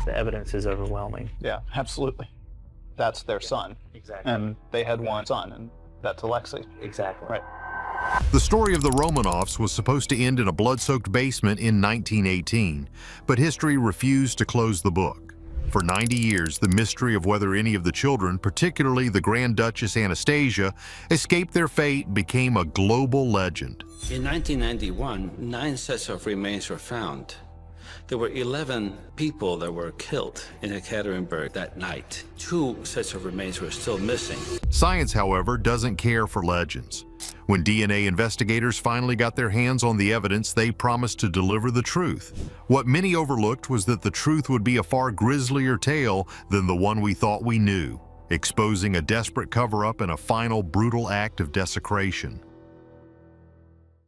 The evidence is overwhelming. Yeah, absolutely. That's their son. Exactly. And they had one son, and that's Alexei. Exactly. Right. The story of the Romanovs was supposed to end in a blood-soaked basement in 1918, but history refused to close the book. For 90 years, the mystery of whether any of the children, particularly the Grand Duchess Anastasia, escaped their fate became a global legend. In 1991, 9 sets of remains were found. There were 11 people that were killed in Ekaterinburg that night. 2 sets of remains were still missing. Science, however, doesn't care for legends. When DNA investigators finally got their hands on the evidence, they promised to deliver the truth. What many overlooked was that the truth would be a far grislier tale than the one we thought we knew, exposing a desperate cover-up and a final brutal act of desecration.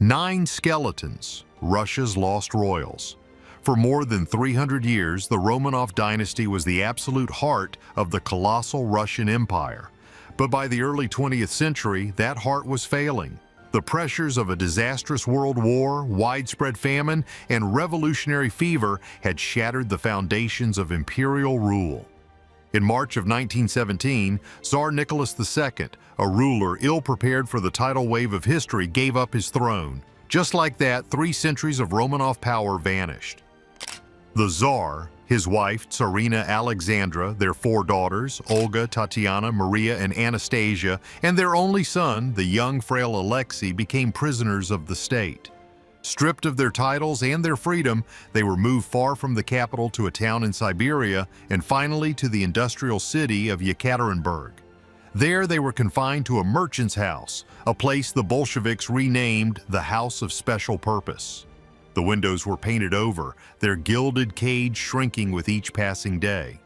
9 skeletons, Russia's lost royals. For more than 300 years, the Romanov dynasty was the absolute heart of the colossal Russian Empire. But by the early 20th century, that heart was failing. The pressures of a disastrous world war, widespread famine, and revolutionary fever had shattered the foundations of imperial rule. In March of 1917, Tsar Nicholas II, a ruler ill-prepared for the tidal wave of history, gave up his throne. Just like that, 3 centuries of Romanov power vanished. The Tsar, his wife, Tsarina Alexandra, their 4 daughters, Olga, Tatiana, Maria, and Anastasia, and their only son, the young, frail Alexei, became prisoners of the state. Stripped of their titles and their freedom, they were moved far from the capital to a town in Siberia, and finally to the industrial city of Yekaterinburg. There they were confined to a merchant's house, a place the Bolsheviks renamed the House of Special Purpose. The windows were painted over, their gilded cage shrinking with each passing day.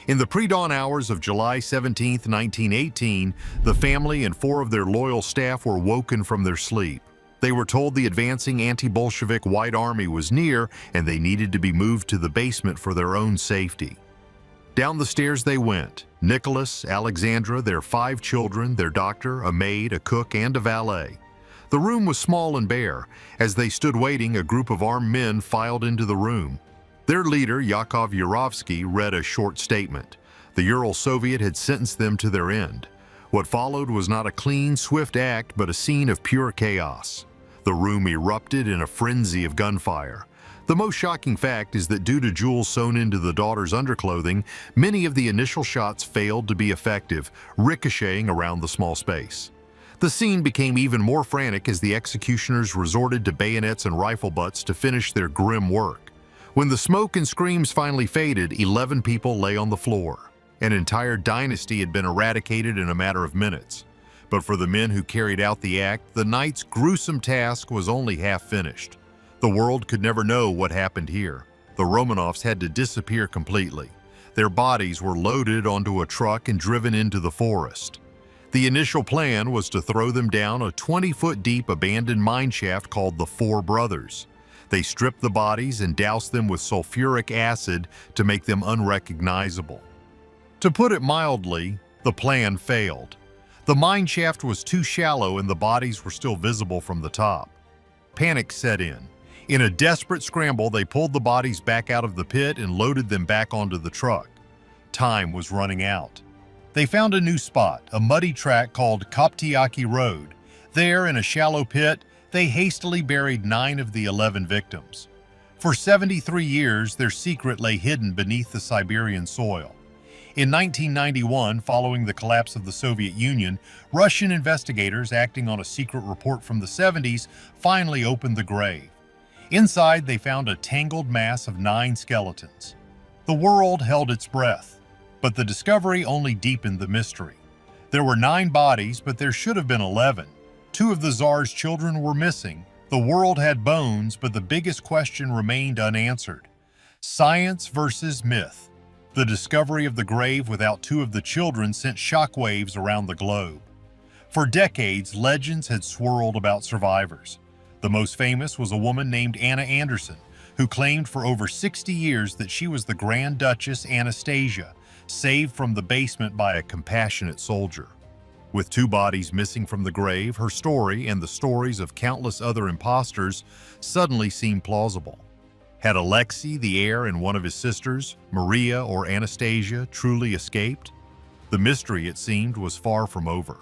In the pre-dawn hours of July 17, 1918, the family and 4 of their loyal staff were woken from their sleep. They were told the advancing anti-Bolshevik White Army was near and they needed to be moved to the basement for their own safety. Down the stairs they went, Nicholas, Alexandra, their 5 children, their doctor, a maid, a cook, and a valet. The room was small and bare. As they stood waiting, a group of armed men filed into the room. Their leader, Yakov Yurovsky, read a short statement. The Ural Soviet had sentenced them to their end. What followed was not a clean, swift act, but a scene of pure chaos. The room erupted in a frenzy of gunfire. The most shocking fact is that due to jewels sewn into the daughters' underclothing, many of the initial shots failed to be effective, ricocheting around the small space. The scene became even more frantic as the executioners resorted to bayonets and rifle butts to finish their grim work. When the smoke and screams finally faded, 11 people lay on the floor. An entire dynasty had been eradicated in a matter of minutes. But for the men who carried out the act, the night's gruesome task was only half finished. The world could never know what happened here. The Romanovs had to disappear completely. Their bodies were loaded onto a truck and driven into the forest. The initial plan was to throw them down a 20-foot-deep abandoned mine shaft called the Four Brothers. They stripped the bodies and doused them with sulfuric acid to make them unrecognizable. To put it mildly, the plan failed. The mine shaft was too shallow and the bodies were still visible from the top. Panic set in. In a desperate scramble, they pulled the bodies back out of the pit and loaded them back onto the truck. Time was running out. They found a new spot, a muddy track called Koptyaki Road. There, in a shallow pit, they hastily buried 9 of the 11 victims. For 73 years, their secret lay hidden beneath the Siberian soil. In 1991, following the collapse of the Soviet Union, Russian investigators, acting on a secret report from the 70s, finally opened the grave. Inside, they found a tangled mass of 9 skeletons. The world held its breath. But the discovery only deepened the mystery. There were 9 bodies, but there should have been 11. 2 of the Tsar's children were missing. The world had bones, but the biggest question remained unanswered. Science versus myth. The discovery of the grave without 2 of the children sent shockwaves around the globe. For decades, legends had swirled about survivors. The most famous was a woman named Anna Anderson, who claimed for over 60 years that she was the Grand Duchess Anastasia, saved from the basement by a compassionate soldier. With 2 bodies missing from the grave, her story and the stories of countless other imposters suddenly seemed plausible. Had Alexei, the heir, and one of his sisters, Maria or Anastasia, truly escaped? The mystery, it seemed, was far from over.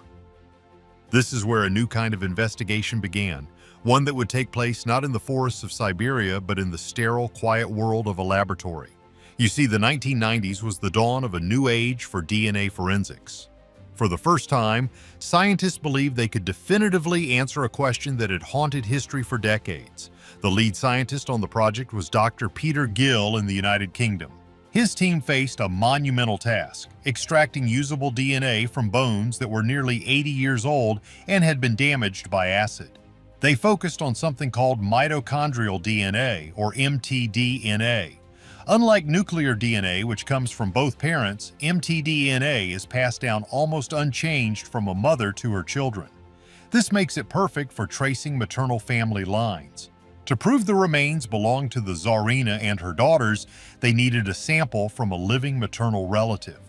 This is where a new kind of investigation began, one that would take place not in the forests of Siberia, but in the sterile, quiet world of a laboratory. You see, the 1990s was the dawn of a new age for DNA forensics. For the first time, scientists believed they could definitively answer a question that had haunted history for decades. The lead scientist on the project was Dr. Peter Gill in the United Kingdom. His team faced a monumental task, extracting usable DNA from bones that were nearly 80 years old and had been damaged by acid. They focused on something called mitochondrial DNA, or mtDNA. Unlike nuclear DNA, which comes from both parents, mtDNA is passed down almost unchanged from a mother to her children. This makes it perfect for tracing maternal family lines. To prove the remains belonged to the Tsarina and her daughters, they needed a sample from a living maternal relative.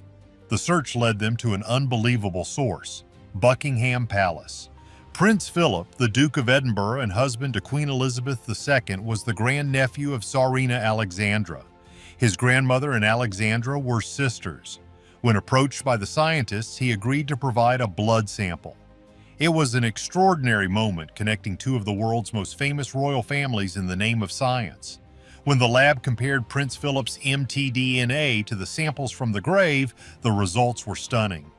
The search led them to an unbelievable source: Buckingham Palace. Prince Philip, the Duke of Edinburgh and husband to Queen Elizabeth II, was the grandnephew of Tsarina Alexandra. His grandmother and Alexandra were sisters. When approached by the scientists, he agreed to provide a blood sample. It was an extraordinary moment, connecting two of the world's most famous royal families in the name of science. When the lab compared Prince Philip's mtDNA to the samples from the grave, the results were stunning.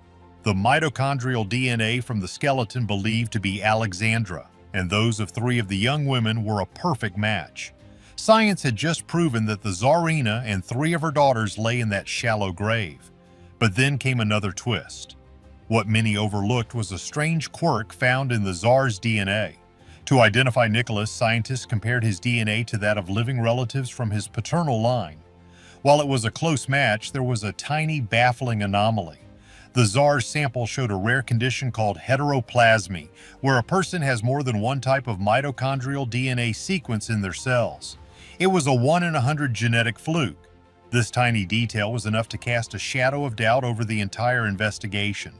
The mitochondrial DNA from the skeleton believed to be Alexandra, and those of three of the young women were a perfect match. Science had just proven that the Tsarina and three of her daughters lay in that shallow grave. But then came another twist. What many overlooked was a strange quirk found in the Tsar's DNA. To identify Nicholas, scientists compared his DNA to that of living relatives from his paternal line. While it was a close match, there was a tiny, baffling anomaly. The Tsar's sample showed a rare condition called heteroplasmy, where a person has more than one type of mitochondrial DNA sequence in their cells. It was a 1 in 100 genetic fluke. This tiny detail was enough to cast a shadow of doubt over the entire investigation.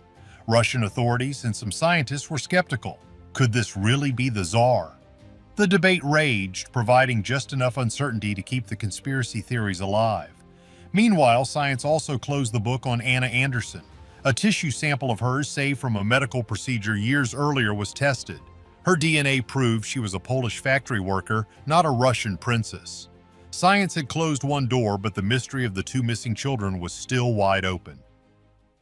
Russian authorities and some scientists were skeptical. Could this really be the Tsar? The debate raged, providing just enough uncertainty to keep the conspiracy theories alive. Meanwhile, science also closed the book on Anna Anderson. A tissue sample of hers saved from a medical procedure years earlier was tested. Her DNA proved she was a Polish factory worker, not a Russian princess. Science had closed one door, but the mystery of the two missing children was still wide open.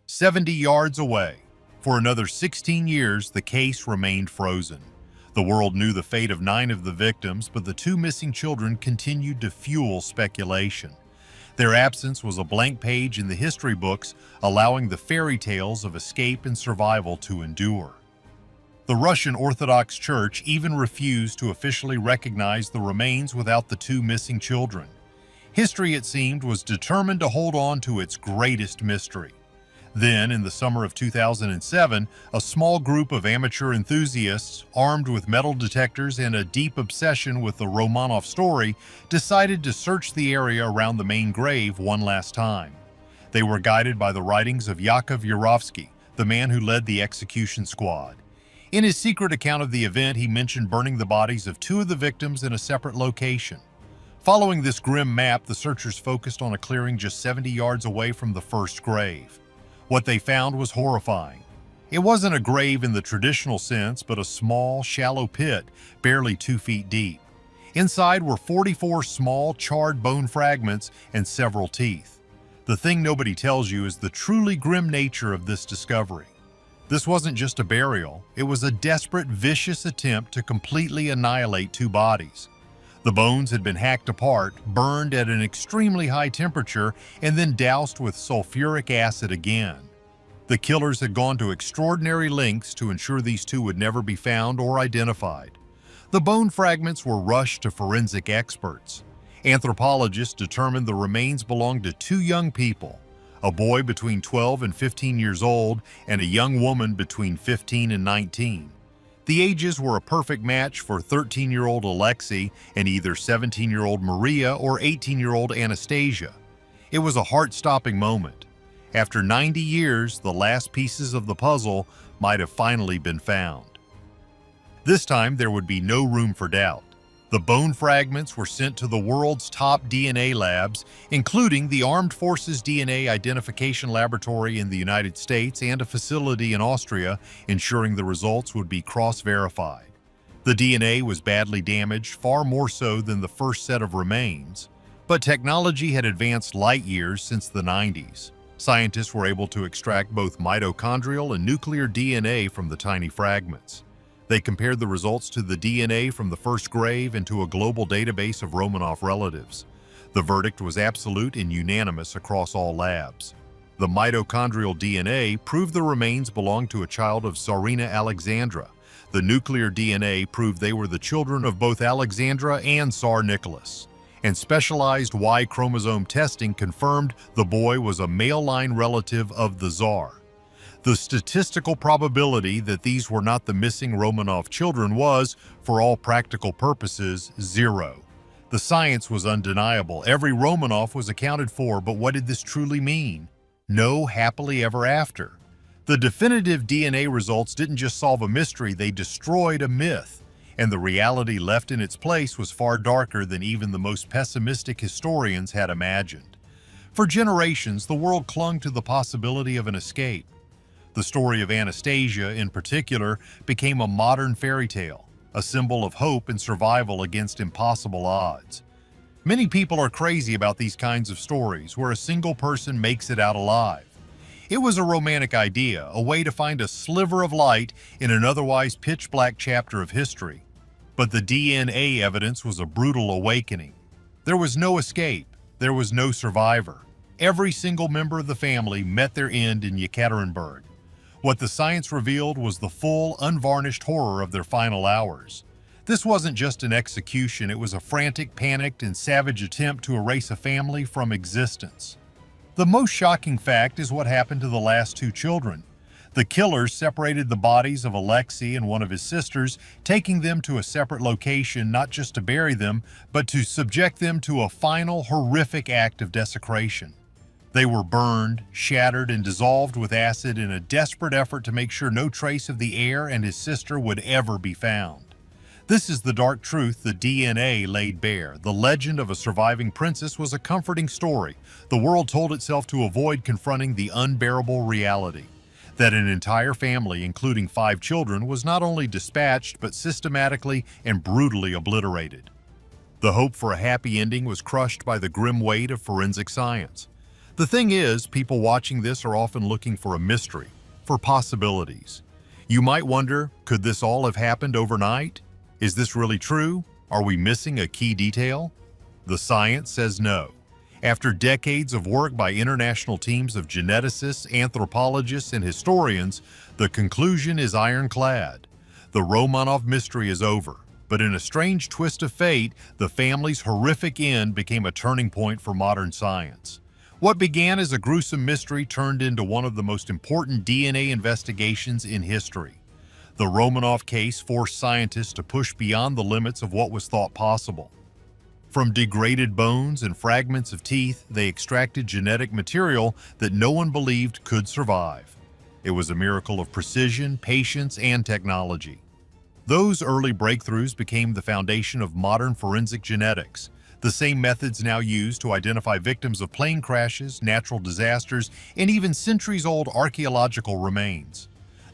70 yards away, for another 16 years, the case remained frozen. The world knew the fate of 9 of the victims, but the two missing children continued to fuel speculation. Their absence was a blank page in the history books, allowing the fairy tales of escape and survival to endure. The Russian Orthodox Church even refused to officially recognize the remains without the two missing children. History, it seemed, was determined to hold on to its greatest mystery. Then, in the summer of 2007, a small group of amateur enthusiasts, armed with metal detectors and a deep obsession with the Romanov story, decided to search the area around the main grave one last time. They were guided by the writings of Yakov Yurovsky, the man who led the execution squad. In his secret account of the event, he mentioned burning the bodies of 2 of the victims in a separate location. Following this grim map, the searchers focused on a clearing just 70 yards away from the first grave. What they found was horrifying. It wasn't a grave in the traditional sense, but a small, shallow pit, barely 2 feet deep. Inside were 44 small, charred bone fragments and several teeth. The thing nobody tells you is the truly grim nature of this discovery. This wasn't just a burial, it was a desperate, vicious attempt to completely annihilate 2 bodies. The bones had been hacked apart, burned at an extremely high temperature, and then doused with sulfuric acid again. The killers had gone to extraordinary lengths to ensure these 2 would never be found or identified. The bone fragments were rushed to forensic experts. Anthropologists determined the remains belonged to 2 young people, a boy between 12 and 15 years old, and a young woman between 15 and 19. The ages were a perfect match for 13-year-old Alexei and either 17-year-old Maria or 18-year-old Anastasia. It was a heart-stopping moment. After 90 years, the last pieces of the puzzle might have finally been found. This time, there would be no room for doubt. The bone fragments were sent to the world's top DNA labs, including the Armed Forces DNA Identification Laboratory in the United States and a facility in Austria, ensuring the results would be cross-verified. The DNA was badly damaged, far more so than the first set of remains, but technology had advanced light years since the 90s. Scientists were able to extract both mitochondrial and nuclear DNA from the tiny fragments. They compared the results to the DNA from the first grave and to a global database of Romanov relatives. The verdict was absolute and unanimous across all labs. The mitochondrial DNA proved the remains belonged to a child of Tsarina Alexandra. The nuclear DNA proved they were the children of both Alexandra and Tsar Nicholas. And specialized Y chromosome testing confirmed the boy was a male line relative of the Tsar. The statistical probability that these were not the missing Romanov children was, for all practical purposes, 0. The science was undeniable. Every Romanov was accounted for, but what did this truly mean? No happily ever after. The definitive DNA results didn't just solve a mystery, they destroyed a myth. And the reality left in its place was far darker than even the most pessimistic historians had imagined. For generations, the world clung to the possibility of an escape. The story of Anastasia, in particular, became a modern fairy tale, a symbol of hope and survival against impossible odds. Many people are crazy about these kinds of stories, where a single person makes it out alive. It was a romantic idea, a way to find a sliver of light in an otherwise pitch-black chapter of history. But the DNA evidence was a brutal awakening. There was no escape. There was no survivor. Every single member of the family met their end in Yekaterinburg. What the science revealed was the full, unvarnished horror of their final hours. This wasn't just an execution, it was a frantic, panicked, and savage attempt to erase a family from existence. The most shocking fact is what happened to the last two children. The killers separated the bodies of Alexei and one of his sisters, taking them to a separate location not just to bury them, but to subject them to a final, horrific act of desecration. They were burned, shattered, and dissolved with acid in a desperate effort to make sure no trace of the heir and his sister would ever be found. This is the dark truth the DNA laid bare. The legend of a surviving princess was a comforting story. The world told itself to avoid confronting the unbearable reality that an entire family, including 5 children, was not only dispatched but systematically and brutally obliterated. The hope for a happy ending was crushed by the grim weight of forensic science. The thing is, people watching this are often looking for a mystery, for possibilities. You might wonder, could this all have happened overnight? Is this really true? Are we missing a key detail? The science says no. After decades of work by international teams of geneticists, anthropologists, and historians, the conclusion is ironclad. The Romanov mystery is over, but in a strange twist of fate, the family's horrific end became a turning point for modern science. What began as a gruesome mystery turned into one of the most important DNA investigations in history. The Romanov case forced scientists to push beyond the limits of what was thought possible. From degraded bones and fragments of teeth, they extracted genetic material that no one believed could survive. It was a miracle of precision, patience, and technology. Those early breakthroughs became the foundation of modern forensic genetics, the same methods now used to identify victims of plane crashes, natural disasters, and even centuries-old archaeological remains.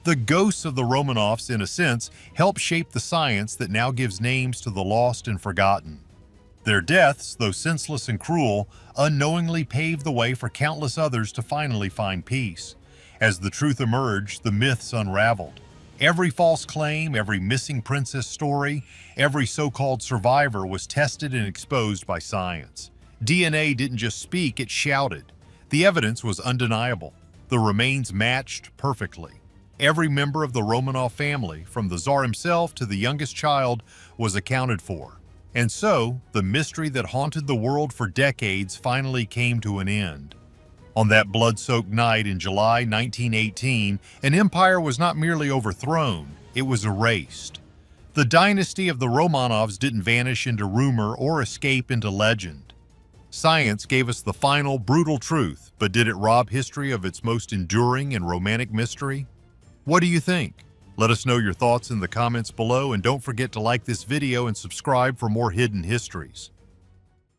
The ghosts of the Romanovs, in a sense, helped shape the science that now gives names to the lost and forgotten. Their deaths, though senseless and cruel, unknowingly paved the way for countless others to finally find peace. As the truth emerged, the myths unraveled. Every false claim, every missing princess story, every so-called survivor was tested and exposed by science. DNA didn't just speak, it shouted. The evidence was undeniable. The remains matched perfectly. Every member of the Romanov family, from the Tsar himself to the youngest child, was accounted for. And so, the mystery that haunted the world for decades finally came to an end. On that blood-soaked night in July 1918, an empire was not merely overthrown, it was erased. The dynasty of the Romanovs didn't vanish into rumor or escape into legend. Science gave us the final, brutal truth, but did it rob history of its most enduring and romantic mystery? What do you think? Let us know your thoughts in the comments below, and don't forget to like this video and subscribe for more hidden histories.